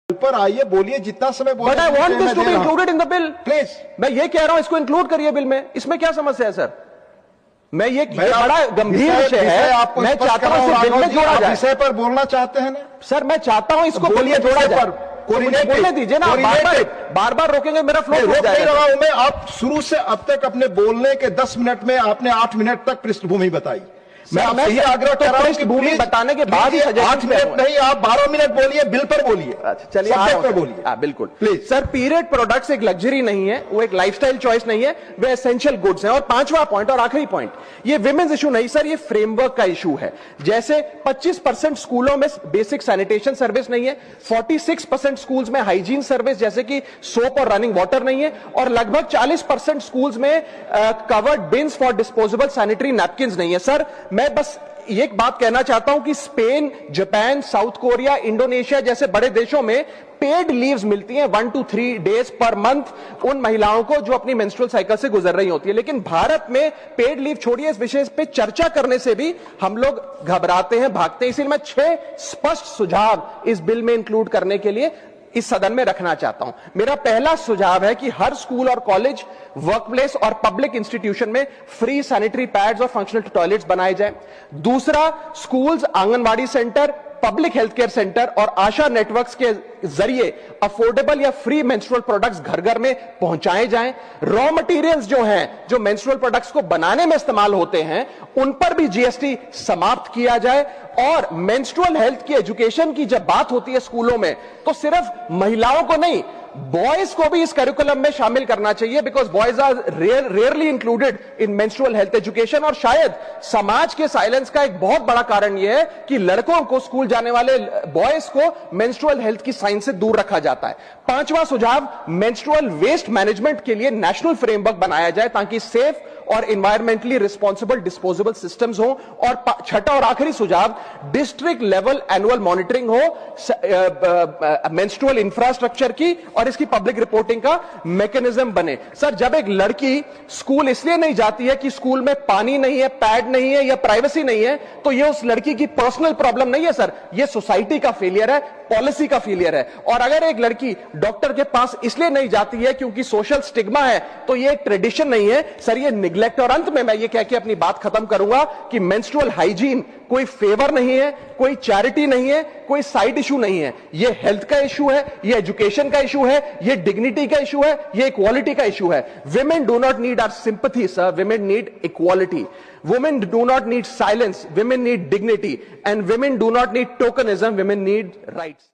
पर आइए, बोलिए, जितना समय बोले। But I want this to be included in the bill please. मैं ये कह रहा हूं, इसको इंक्लूड करिए बिल में। इसमें क्या समस्या है सर? ये बड़ा गंभीर विषय है। आपको मैं चाहता हूं इसे बिल में जोड़ा जाए। विषय पर बोलना चाहते हैं ना सर? मैं चाहता हूं इसको बिल में जोड़ा जाए। बोलने दीजिए ना, बार बार रोकेंगे मेरा फ्लो रोक नहीं रहा हूं मैं। आप शुरू से अब तक अपने बोलने के 10 मिनट में आपने 8 मिनट तक पृष्ठभूमि बताई। मैं आपसे यही आग्रह कर रहा हूं कि भूमि बताने के बाद ही 8 मिनट नहीं, आप 12 मिनट बोलिए, बिल पर बोलिए। अच्छा चलिए, सब्जेक्ट पर बोलिए। बिल्कुल प्लीज सर। पीरियड प्रोडक्ट्स एक लग्जरी नहीं है, वो एक लाइफस्टाइल चॉइस नहीं है, वे एसेंशियल गुड्स हैं। और पांचवा पॉइंट और आखिरी पॉइंट, ये विमेंस इशू नहीं सर, ये फ्रेमवर्क का इशू है। जैसे 25% स्कूलों में बेसिक सैनिटेशन सर्विस नहीं है, 46% स्कूल्स में हाइजीन सर्विस जैसे कि सोप और रनिंग वाटर नहीं है, और लगभग 40% स्कूल्स में covered beans for disposable sanitary napkin नहीं है। सर मैं बस एक बात कहना चाहता हूं कि Spain, Japan, south Korea, Indonesia जैसे बड़े देशों में पेड लीव्स मिलती हैं 1 to 3 डेज पर मंथ उन महिलाओं को जो अपनी मेंस्ट्रुअल साइकिल से गुजर रही होती है। लेकिन भारत में पेड लीव छोड़िए, इस विषय पे चर्चा करने से भी हम लोग घबराते हैं, भागते हैं। इसलिए मैं 6 स्पष्ट सुझाव इस बिल में इंक्लूड करने के लिए इस सदन में रखना चाहता हूं। मेरा पहला सुझाव है कि हर स्कूल और कॉलेज, वर्कप्लेस और पब्लिक इंस्टीट्यूशन में फ्री सैनिटरी पैड्स और फंक्शनल टॉयलेट्स बनाए जाएं। दूसरा, schools, anganwadi centre, public health care centre और आशा नेटवर्क्स के जरिए अफोर्डेबल या फ्री मेंस्ट्रुअल प्रोडक्ट्स घर घर में पहुंचाए जाएं। रॉ मटेरियल्स जो हैं, जो मेंस्ट्रुअल प्रोडक्ट्स को बनाने में इस्तेमाल होते हैं, उन पर भी जीएसटी समाप्त किया जाए। और मेंस्ट्रुअल हेल्थ की एजुकेशन की जब बात होती है स्कूलों में, तो सिर्फ महिलाओं को नहीं, बॉयज को भी इस करिकुलम में शामिल करना चाहिए, because boys are rarely included in menstrual health education. और शायद समाज के साइलेंस का एक बहुत बड़ा कारण यह है कि लड़कों को, स्कूल जाने वाले बॉयज को मेंस्ट्रुअल हेल्थ की साइंस से दूर रखा जाता है। पांचवा सुझाव, मेंस्ट्रुअल वेस्ट मैनेजमेंट के लिए नेशनल फ्रेमवर्क बनाया जाए ताकि सेफ और इन्वायरमेंटली रिस्पॉन्सिबल डिस्पोजेबल सिस्टम्स हो। और छठा और आखिरी सुझाव, डिस्ट्रिक्ट लेवल एनुअल मॉनिटरिंग हो मेंस्ट्रुअल इंफ्रास्ट्रक्चर की, और इसकी पब्लिक रिपोर्टिंग का मैकेनिज्म बने। सर, जब एक लड़की स्कूल इसलिए नहीं जाती है कि स्कूल में पानी नहीं है, पैड नहीं है या प्राइवेसी नहीं है, तो यह उस लड़की की पर्सनल प्रॉब्लम नहीं है सर, यह सोसाइटी का फेलियर है, पॉलिसी का फेलियर है। और अगर एक लड़की डॉक्टर के पास इसलिए नहीं जाती है क्योंकि सोशल स्टिग्मा है, तो यह एक ट्रेडिशन नहीं है सर, यह निग्लेक्ट। और अंत में मैं यह कह के अपनी बात खत्म करूंगा कि मेंस्ट्रुअल हाइजीन कोई फेवर नहीं है, कोई चैरिटी नहीं है, कोई साइड इशू नहीं है। यह हेल्थ का इशू है, यह एजुकेशन का इशू है, यह डिग्निटी का इशू है, यह इक्वालिटी का इशू है। Women do not need our sympathy, sir. Women need equality. Women do not need silence. Women need dignity. And women do not need tokenism. Women need rights.